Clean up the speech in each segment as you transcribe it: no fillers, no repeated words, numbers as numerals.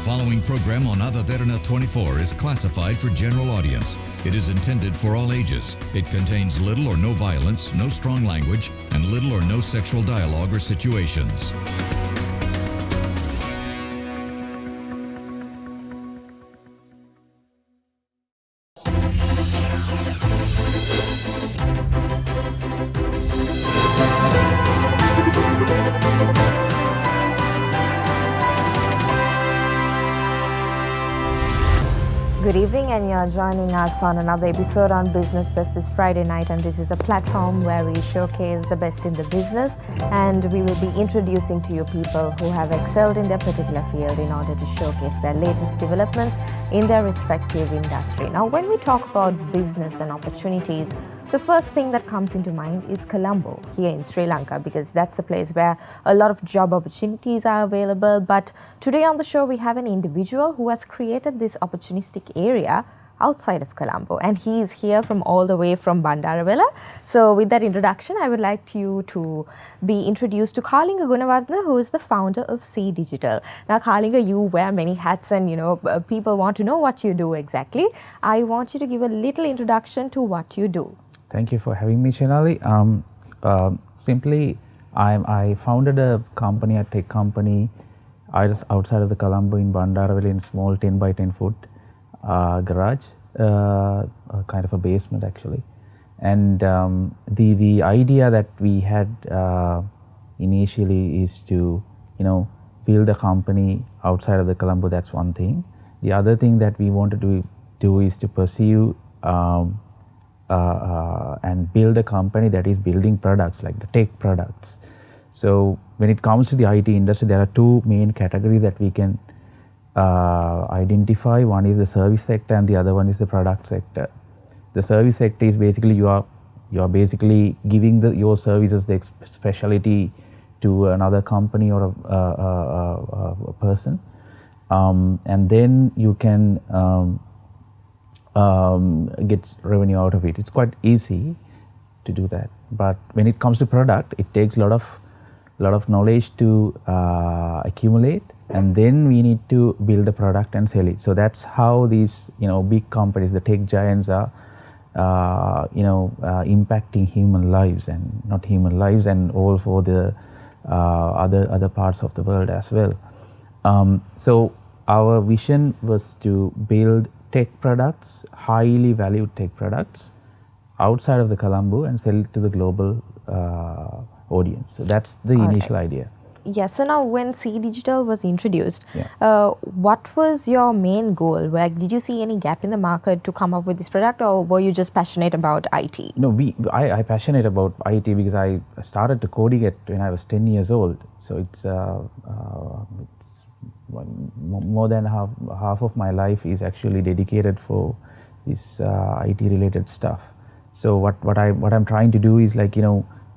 following program on Ada Derana 24 is classified for general audience. It is intended for all ages. It contains little or no violence, no strong language, and little or no sexual dialogue or situations. Good evening, and you're joining us on another episode on Business Best this Friday night, and this is a platform where we showcase the best in the business, and we will be introducing to you people who have excelled in their particular field in order to showcase their latest developments in their respective industry. Now, when we talk about business and opportunities, the first thing that comes into mind is Colombo here in Sri Lanka, because that's the place where a lot of job opportunities are available. But today on the show, we have an individual who has created this opportunistic area outside of Colombo, and he is here from all the way from Bandaravela. So with that introduction, I would like you to be introduced to Kalinga Gunawardhana, who is the founder of Ceydigital. Now, Kalinga, you wear many hats, and people want to know what you do exactly. I want you to give a little introduction to what you do. Thank you for having me, Shenali. Simply, I founded a company, a tech company, outside of the Colombo in Bandaravela, in small 10 by 10 foot garage, kind of a basement actually. And the idea that we had initially is to build a company outside of the Colombo. That's one thing. The other thing that we wanted to do is to pursue and build a company that is building products, like the tech products. So when it comes to the IT industry, there are two main categories that we can identify. One is the service sector, and the other one is the product sector. The service sector is basically you are basically giving your services, the specialty to another company or a person, and then you can get revenue out of it. It's quite easy to do that. But when it comes to product, it takes a lot of knowledge to accumulate, and then we need to build a product and sell it. So that's how these big companies, the tech giants, are impacting human lives, and not human lives, and all for the other parts of the world as well. So our vision was to build tech products, highly valued tech products, outside of the Colombo and sell it to the global audience. So that's the initial idea. Yes. So now, when Ceydigital was introduced, what was your main goal? Did you see any gap in the market to come up with this product, or were you just passionate about IT? No, I passionate about IT because I started to coding it when I was 10 years old. So it's more than half of my life is actually dedicated for this IT related stuff. So what I'm trying to do is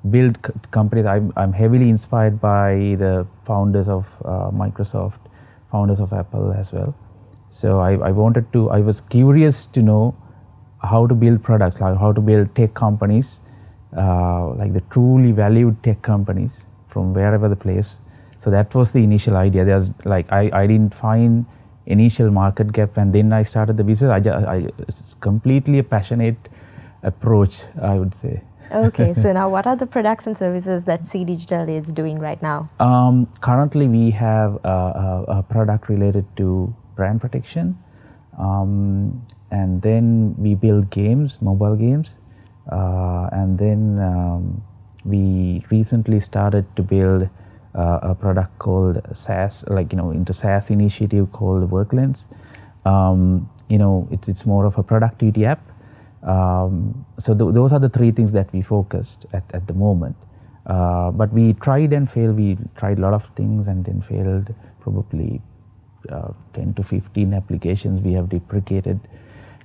build companies. I'm heavily inspired by the founders of Microsoft, founders of Apple as well. So I was curious to know how to build products, like how to build tech companies, like the truly valued tech companies from wherever the place. So that was the initial idea. There's I didn't find initial market gap, and then I started the business. It's completely a passionate approach, I would say. Okay, so now what are the products and services that Ceydigital is doing right now? Currently, we have a product related to brand protection, and then we build games, mobile games, and then we recently started to build a product called SaaS, into SaaS initiative called WorkLens. It's more of a productivity app. So those are the three things that we focused at the moment. But we tried and failed. We tried a lot of things and then failed. Probably 10 to 15 applications we have deprecated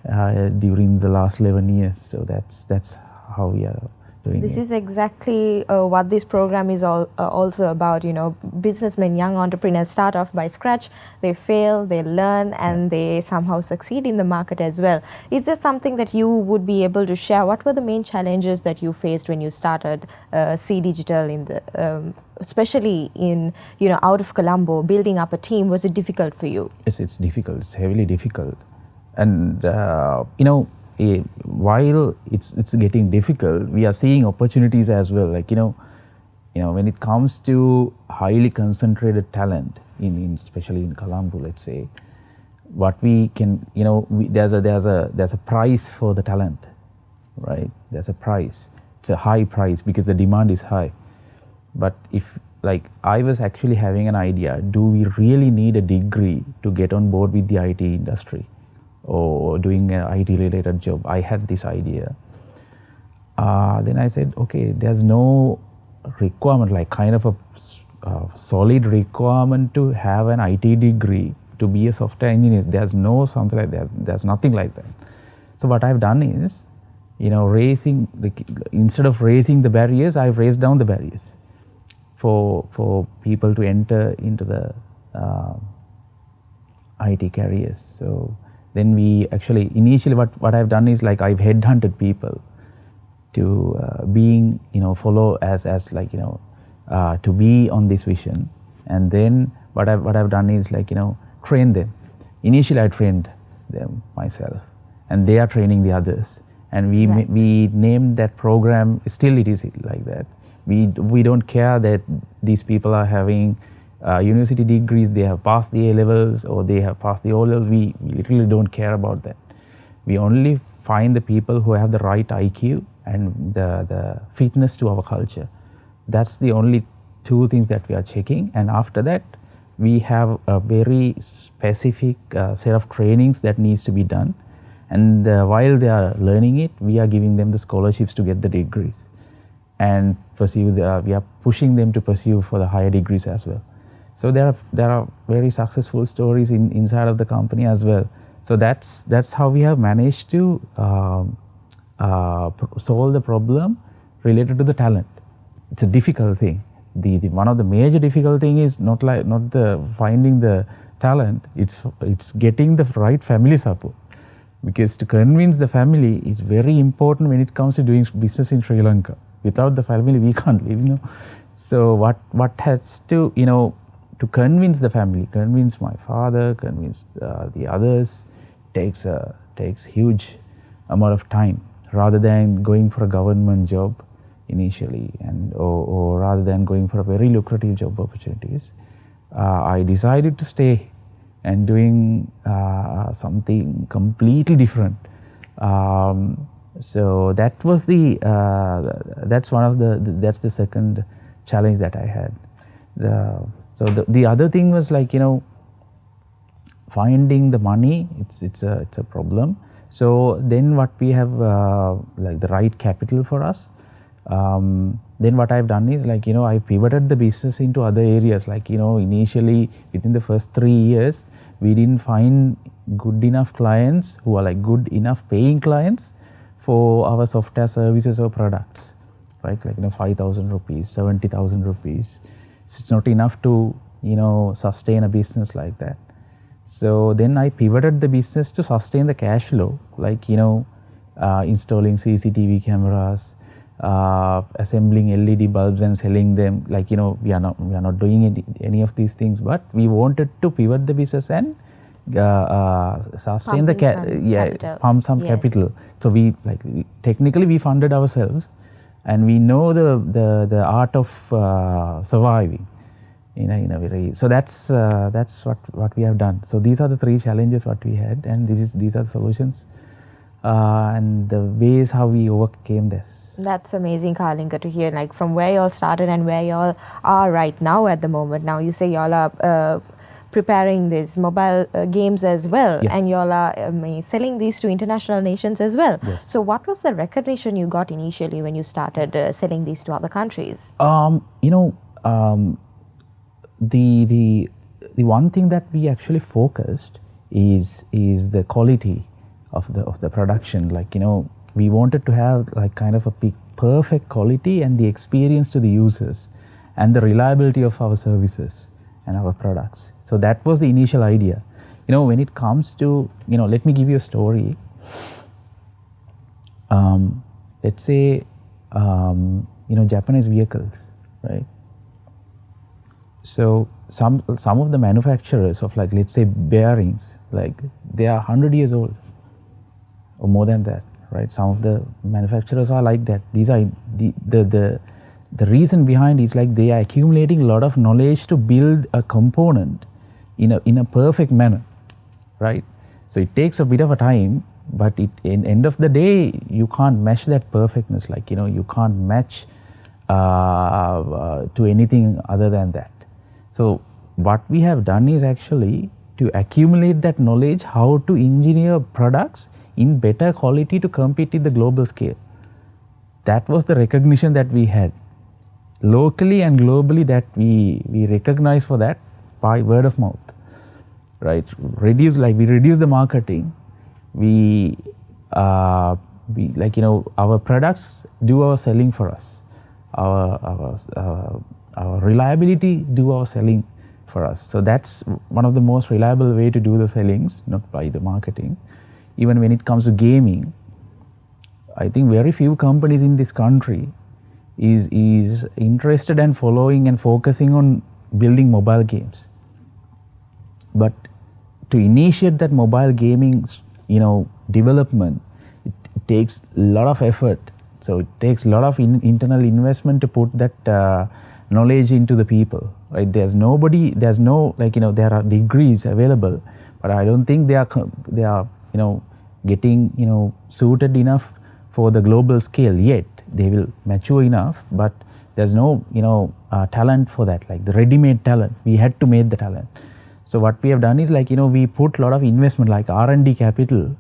during the last 11 years. So that's how we are doing This it. is exactly what this program is also about. Businessmen, young entrepreneurs start off by scratch, they fail, they learn, and they somehow succeed in the market as well. Is there something that you would be able to share? What were the main challenges that you faced when you started Ceydigital especially in, out of Colombo, building up a team? Was it difficult for you? Yes, it's difficult. It's heavily difficult. And, while it's getting difficult, we are seeing opportunities as well. Like, when it comes to highly concentrated talent, especially in Colombo, let's say, what we can, there's a price for the talent, right? There's a price. It's a high price because the demand is high. But if, like, I was actually having an idea, do we really need a degree to get on board with the IT industry or doing an IT related job? I had this idea. Then I said, okay, there's no requirement, like kind of a solid requirement to have an IT degree to be a software engineer. There's no something like that. There's nothing like that. So what I've done is, instead of raising the barriers, I've raised down the barriers for people to enter into the IT careers. So then we actually, initially what I've done is, like, I've headhunted people to follow to be on this vision. And then what I've done is, like, train them. Initially I trained them myself, and they are training the others. And we named that program, still it is like that. We don't care that these people are having university degrees, they have passed the A-levels or they have passed the O-levels. We literally don't care about that. We only find the people who have the right IQ and the fitness to our culture. That's the only two things that we are checking. And after that, we have a very specific set of trainings that needs to be done. And while they are learning it, we are giving them the scholarships to get the degrees and pursue. We are pushing them to pursue for the higher degrees as well. So there are very successful stories inside of the company as well. So that's how we have managed to solve the problem related to the talent. It's a difficult thing. The one of the major difficult thing is not the finding the talent. It's getting the right family support, because to convince the family is very important when it comes to doing business in Sri Lanka. Without the family, we can't live. So what has to to convince the family, convince my father, convince the others, takes huge amount of time, rather than going for a government job initially, and or rather than going for a very lucrative job opportunities. I decided to stay and doing something completely different. So that was that's the second challenge that I had. So the other thing was, like, finding the money. It's a problem. So then what we have, like, the right capital for us. Then what I've done is, like, I pivoted the business into other areas. Like, initially within the first 3 years, we didn't find good enough clients who are, like, good enough paying clients for our software services or products, right? Like, 5,000 rupees, 70,000 rupees. So it's not enough to, sustain a business like that. So then I pivoted the business to sustain the cash flow, like, installing CCTV cameras, assembling LED bulbs and selling them. Like, we are not doing any of these things, but we wanted to pivot the business and sustain pump some capital. So technically we funded ourselves, and we know the art of surviving in a very. So that's what we have done. So these are the three challenges what we had, and these are the solutions and the ways how we overcame this. That's amazing, Kalinga, to hear, like, from where you all started and where you all are right now at the moment. Now you say you all are preparing these mobile games as well, yes. and you all are selling these to international nations as well. Yes. So what was the recognition you got initially when you started selling these to other countries? The one thing that we actually focused is the quality of the production. Like, we wanted to have, like, kind of a perfect quality and the experience to the users and the reliability of our services and our products. So that was the initial idea. When it comes to, let me give you a story. Let's say, Japanese vehicles, right? So some of the manufacturers of, like, let's say bearings, like, they are 100 years old or more than that, right? Some of the manufacturers are like that. These are the reason behind is, like, they are accumulating a lot of knowledge to build a component in a perfect manner, right? So it takes a bit of a time, but in end of the day, you can't match that perfectness. Like, you can't match to anything other than that. So what we have done is actually to accumulate that knowledge, how to engineer products in better quality to compete in the global scale. That was the recognition that we had locally and globally, that we recognize for that by word of mouth, right? We reduce the marketing. We our products do our selling for us. Our reliability do our selling for us. So that's one of the most reliable way to do the sellings, not by the marketing. Even when it comes to gaming, I think very few companies in this country is interested and following and focusing on building mobile games. But to initiate that mobile gaming, development, it takes a lot of effort. So it takes a lot of internal investment to put that knowledge into the people, right? There are degrees available, but I don't think they are getting suited enough for the global scale yet. They will mature enough, but there's no talent for that, like the ready-made talent. We had to make the talent. So what we have done is, like, we put a lot of investment, like R&D capital,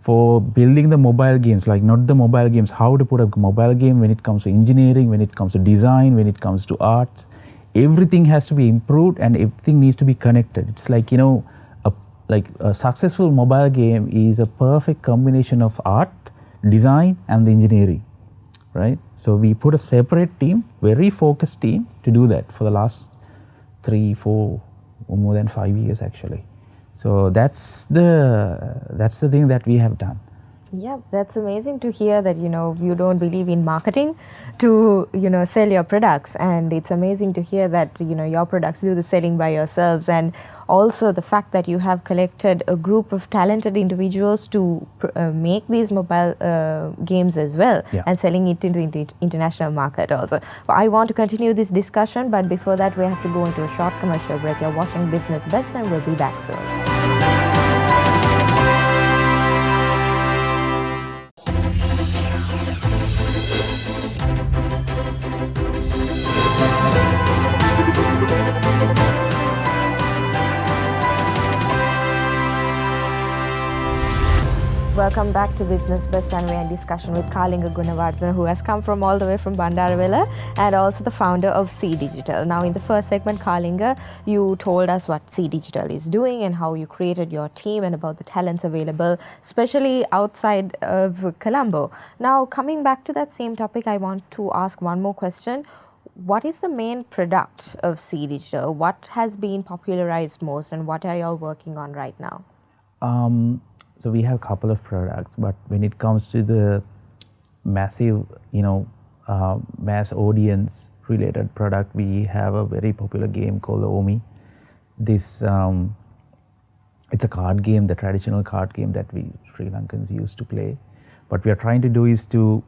for building the mobile games, like not the mobile games, how to put a mobile game when it comes to engineering, when it comes to design, when it comes to arts. Everything has to be improved and everything needs to be connected. It's like, a successful mobile game is a perfect combination of art, design and the engineering, right? So we put a separate team, very focused team, to do that for the last 3, 4 or more than 5 years actually. So that's the thing that we have done. Yeah, that's amazing to hear that, you don't believe in marketing to, sell your products. And it's amazing to hear that, your products do the selling by yourselves. And also the fact that you have collected a group of talented individuals to make these mobile games as well, yeah, and selling it into the international market also. I want to continue this discussion, but before that we have to go into a short commercial break. You're watching Business Best and we'll be back soon. Welcome back to Business Best, and we're in discussion with Kalinga Gunawardhana, who has come from all the way from Bandaravilla, and also the founder of Ceydigital. Now, in the first segment, Kalinga, you told us what Ceydigital is doing and how you created your team and about the talents available, especially outside of Colombo. Now, coming back to that same topic, I want to ask one more question. What is the main product of Ceydigital? What has been popularized most, and what are you all working on right now? So we have a couple of products, but when it comes to the massive, mass audience related product, we have a very popular game called Omi. This it's a card game, the traditional card game that we Sri Lankans used to play. What we are trying to do is to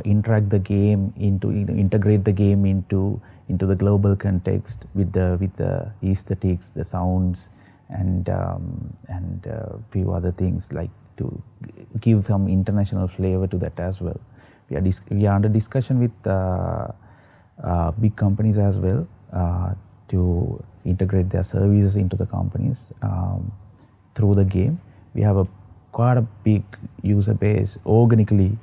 integrate the game into the global context with the aesthetics, the sounds, and few other things, like to give some international flavor to that as well. We are under discussion with big companies as well to integrate their services into the companies through the game. We have quite a big user base organically.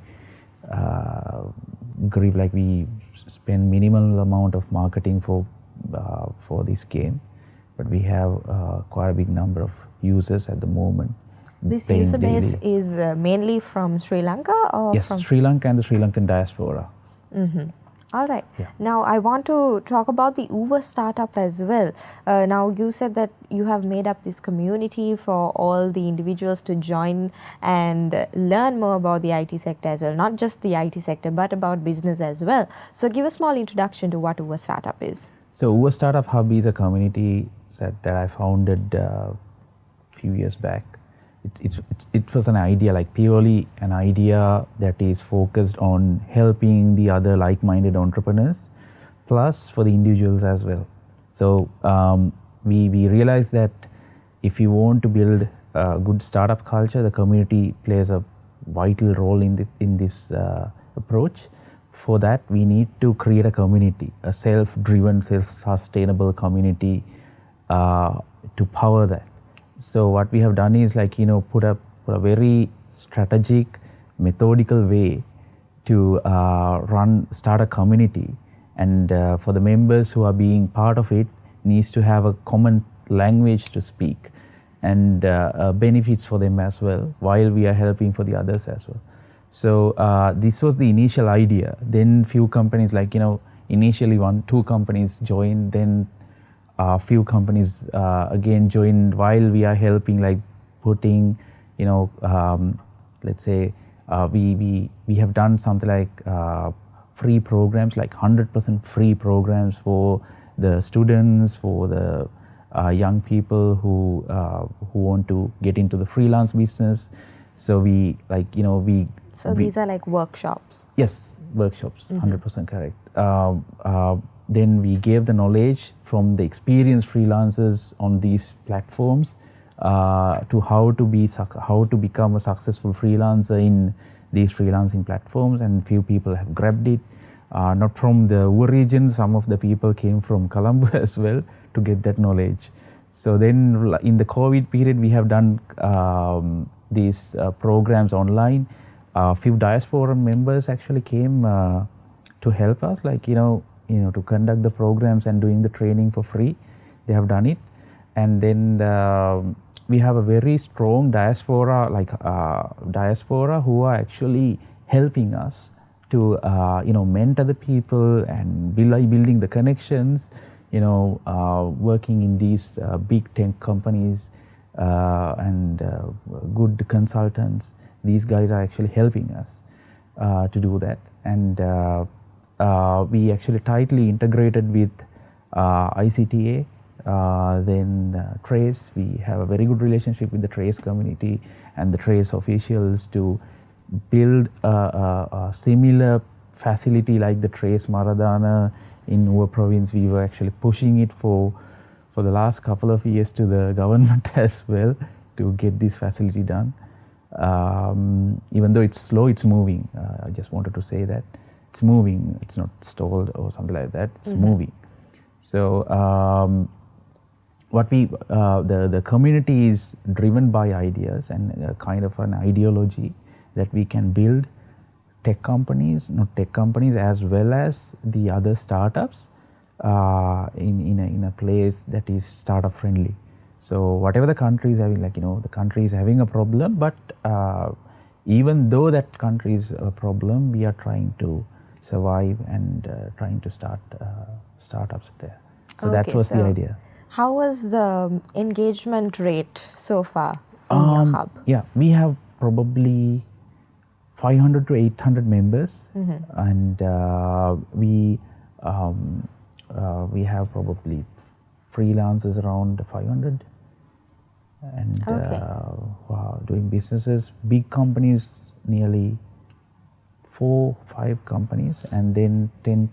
Like we spend minimal amount of marketing for this game, but we have quite a big number of users at the moment. This paying user base daily. is mainly from Sri Lanka or Yes, from Sri Lanka and the Sri Lankan diaspora. All right. Yeah. Now I want to talk about the Uber startup as well. Now you said that you have made up this community for all the individuals to join and learn more about the IT sector as well. Not just the IT sector, but about business as well. So give a small introduction to what Uber startup is. So Uber Startup Hub is a community that I founded a few years back. It was an idea, like purely an idea that is focused on helping the other like-minded entrepreneurs, plus for the individuals as well. So we realized that if you want to build a good startup culture, the community plays a vital role in this approach. For that, we need to create a community, a self-driven, self-sustainable community to power that. So what we have done is put a very strategic, methodical way to start a community, and for the members who are being part of it needs to have a common language to speak, and benefits for them as well, while we are helping for the others as well. So this was the initial idea. Then few companies, initially 1-2 companies joined, then a few companies again joined, while we are helping, putting, let's say we have done something like free programs, like 100% free programs for the students, for the young people who want to get into the freelance business. So these are like workshops. Yes, workshops, 100% correct. Then we gave the knowledge from the experienced freelancers on these platforms to how to become a successful freelancer in these freelancing platforms, and few people have grabbed it. Not from the Uber region, some of the people came from Colombo as well to get that knowledge. So then in the COVID period, we have done these programs online. A few diaspora members actually came to help us, to conduct the programs and doing the training for free. They have done it. And then we have a very strong diaspora, diaspora who are actually helping us to mentor the people and building the connections, working in these big tech companies and good consultants. These guys are actually helping us to do that. And we actually tightly integrated with ICTA, then Trace. We have a very good relationship with the Trace community and the Trace officials to build a similar facility like the Trace Maradana in Uber province. We were actually pushing it for the last couple of years to the government as well to get this facility done. Even though it's slow, it's moving. I just wanted to say that it's moving. It's not stalled or something like that. It's moving. So the community is driven by ideas and a kind of an ideology that we can build tech companies, as well as the other startups in a place that is startup friendly. So whatever the country is having, the country is having a problem, but even though that country is a problem, we are trying to survive and trying to start startups there. So that was the idea. How was the engagement rate so far in your hub? Yeah, we have probably 500 to 800 members, and we have probably freelancers around 500, and doing businesses, big companies, nearly 4-5 companies, and then 10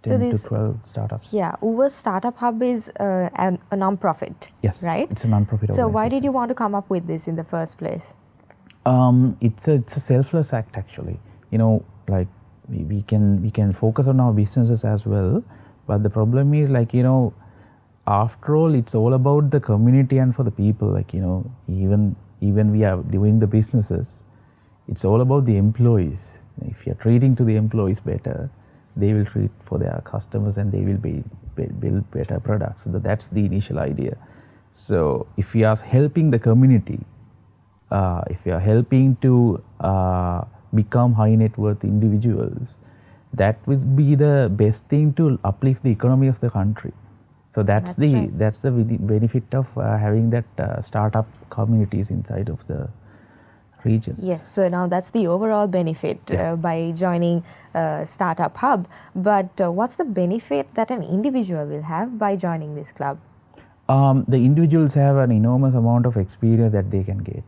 to 12 startups. Yeah, Uber Startup Hub is a non-profit. Yes, right? It's a non-profit So organization. why did you want to come up with this in the first place? It's a selfless act, actually. We can focus on our businesses as well, but the problem is after all, it's all about the community and for the people. Even we are doing the businesses, it's all about the employees. If you're treating to the employees better, they will treat for their customers and they will build better products. So that's the initial idea. So if we are helping the community, if you are helping to become high net worth individuals, that would be the best thing to uplift the economy of the country. So that's the benefit of having that startup communities inside of the regions. Yes, so now that's the overall benefit by joining Startup Hub. But what's the benefit that an individual will have by joining this club? The individuals have an enormous amount of experience that they can get,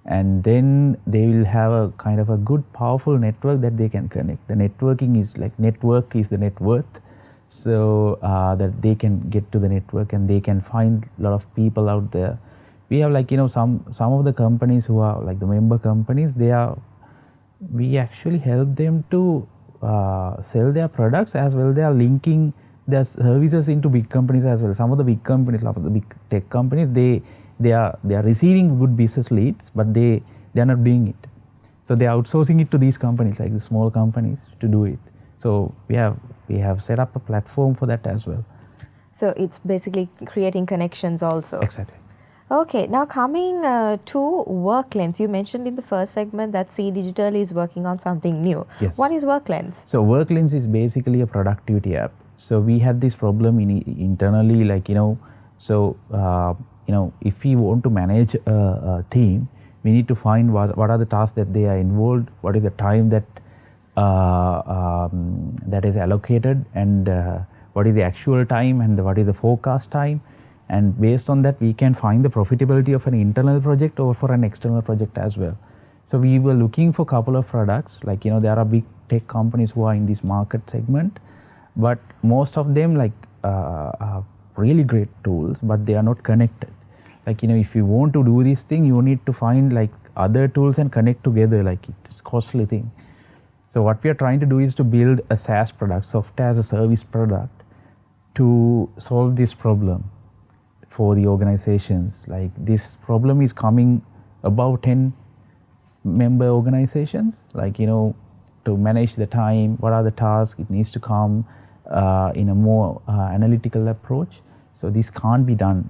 and then they will have a kind of a good, powerful network that they can connect. The networking is like network is the net worth, so that they can get to the network and they can find a lot of people out there. We have some of the companies who are like the member companies. We actually help them to sell their products as well. They are linking their services into big companies as well. Some of the big companies, some of the big tech companies, they are receiving good business leads, but they are not doing it. So they are outsourcing it to these companies, like the small companies, to do it. So we have set up a platform for that as well. So it's basically creating connections also. Exactly. Okay, now coming to WorkLens, you mentioned in the first segment that Ceydigital is working on something new. Yes. What is WorkLens? So WorkLens is basically a productivity app. So we had this problem internally, if we want to manage a team, we need to find what are the tasks that they are involved, what is the time that that is allocated, and what is the actual time and what is the forecast time. And based on that, we can find the profitability of an internal project or for an external project as well. So we were looking for a couple of products, there are big tech companies who are in this market segment, but most of them are really great tools, but they are not connected. If you want to do this thing, you need to find other tools and connect together. It's a costly thing. So what we are trying to do is to build a SaaS product, software as a service product, to solve this problem for the organizations. This problem is coming about 10 member organizations, to manage the time, what are the tasks, it needs to come in a more analytical approach. So this can't be done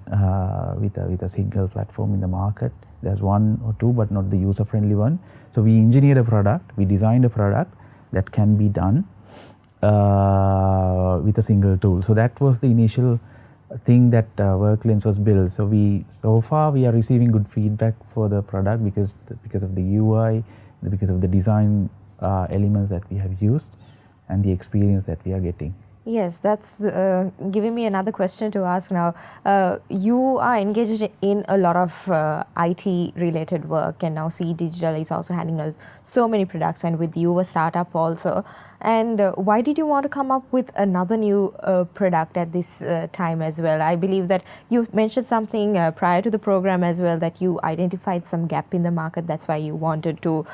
with a single platform in the market. There's one or two, but not the user-friendly one. So we engineered a product, we designed a product that can be done with a single tool. So that was the initial thing that WorkLens was built. So far we are receiving good feedback for the product because of the UI, because of the design elements that we have used, and the experience that we are getting. Yes, that's giving me another question to ask now. You are engaged in a lot of IT related work, and now Ceydigital is also handling so many products, and with you a startup also. And why did you want to come up with another new product at this time as well? I believe that you mentioned something prior to the program as well, that you identified some gap in the market. That's why you wanted to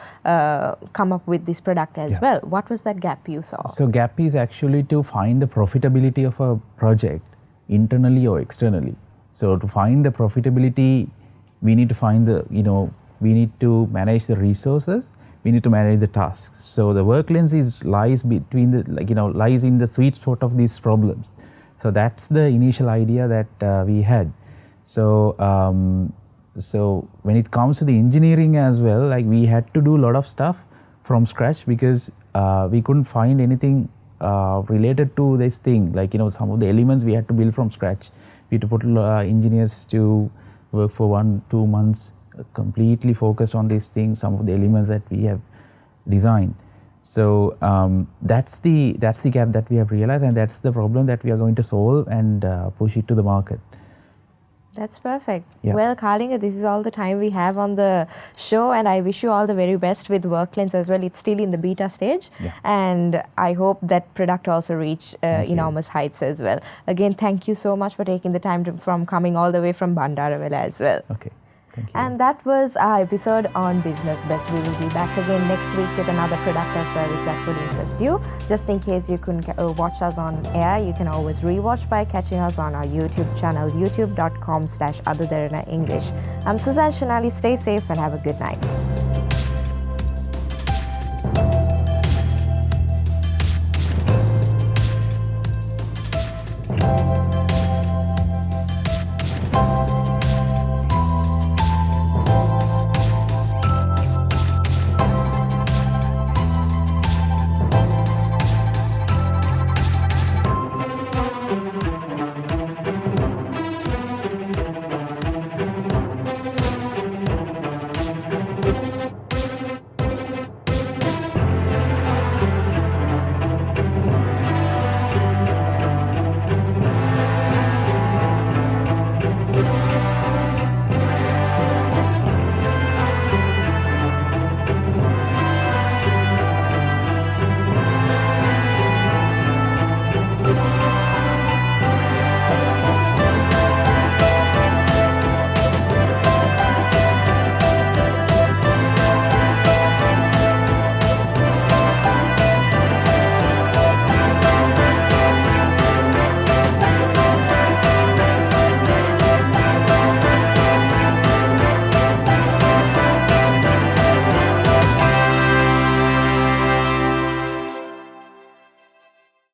come up with this product as well. What was that gap you saw? So gap is actually to find the profitability of a project internally or externally. So to find the profitability, we need to find we need to manage the resources, we need to manage the tasks. So the WorkLens lies between lies in the sweet spot of these problems. So that's the initial idea that we had. So when it comes to the engineering as well, we had to do a lot of stuff from scratch because we couldn't find anything related to this thing. Some of the elements we had to build from scratch. We had to put engineers to work for 1-2 months, completely focused on this thing, some of the elements that we have designed. So that's the gap that we have realized, and that's the problem that we are going to solve and push it to the market. That's perfect. Yeah. Well, Kalinga, this is all the time we have on the show, and I wish you all the very best with WorkLens as well. It's still in the beta stage, and I hope that product also reach enormous heights as well. Again, thank you so much for taking the time from coming all the way from Bandarawala as well. Okay. Thank you. And that was our episode on Business Best. We will be back again next week with another product or service that would interest you. Just in case you couldn't watch us on air, you can always rewatch by catching us on our YouTube channel, youtube.com/Derana English. I'm Suzanne Shanali. Stay safe and have a good night.